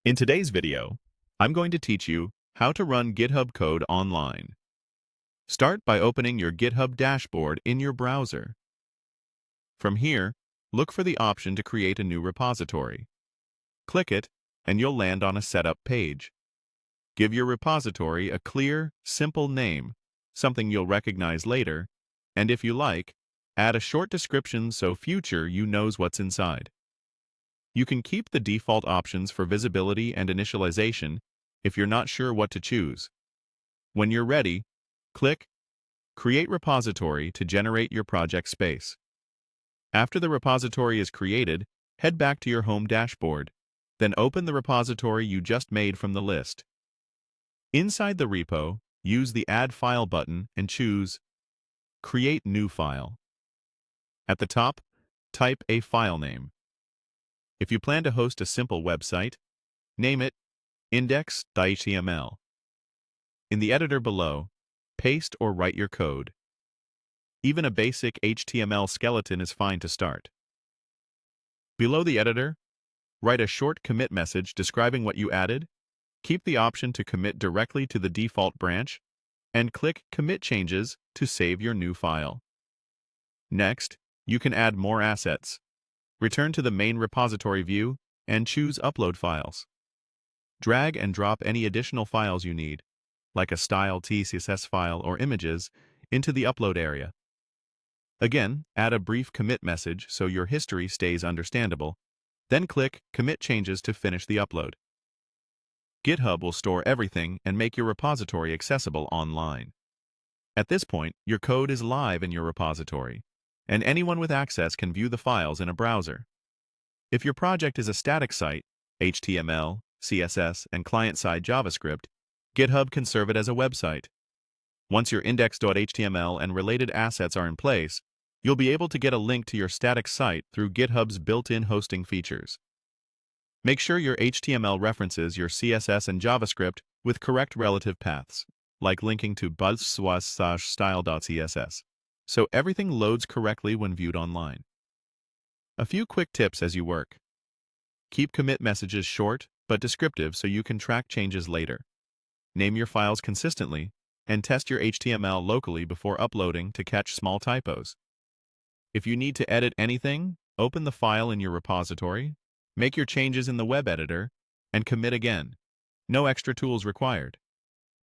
In today's video, I'm going to teach you how to run GitHub code online. Start by opening your GitHub dashboard in your browser. From here, look for the option to create a new repository. Click it, and you'll land on a setup page. Give your repository a clear, simple name, something you'll recognize later, and if you like, add a short description so future you knows what's inside. You can keep the default options for visibility and initialization if you're not sure what to choose. When you're ready, click Create Repository to generate your project space. After the repository is created, head back to your home dashboard. Then open the repository you just made from the list. Inside the repo, use the Add File button and choose Create New File. At the top, type a file name. If you plan to host a simple website, name it index.html. In the editor below, paste or write your code. Even a basic HTML skeleton is fine to start. Below the editor, write a short commit message describing what you added, keep the option to commit directly to the default branch, and click Commit Changes to save your new file. Next, you can add more assets. Return to the main repository view and choose Upload Files. Drag and drop any additional files you need, like a style.css file or images, into the upload area. Again, add a brief commit message so your history stays understandable, then click Commit Changes to finish the upload. GitHub will store everything and make your repository accessible online. At this point, your code is live in your repository, and anyone with access can view the files in a browser. If your project is a static site, HTML, CSS, and client-side JavaScript, GitHub can serve it as a website. Once your index.html and related assets are in place, you'll be able to get a link to your static site through GitHub's built-in hosting features. Make sure your HTML references your CSS and JavaScript with correct relative paths, like linking to buzz/style.css, so everything loads correctly when viewed online. A few quick tips as you work. Keep commit messages short but descriptive so you can track changes later. Name your files consistently, and test your HTML locally before uploading to catch small typos. If you need to edit anything, open the file in your repository, make your changes in the web editor, and commit again. No extra tools required.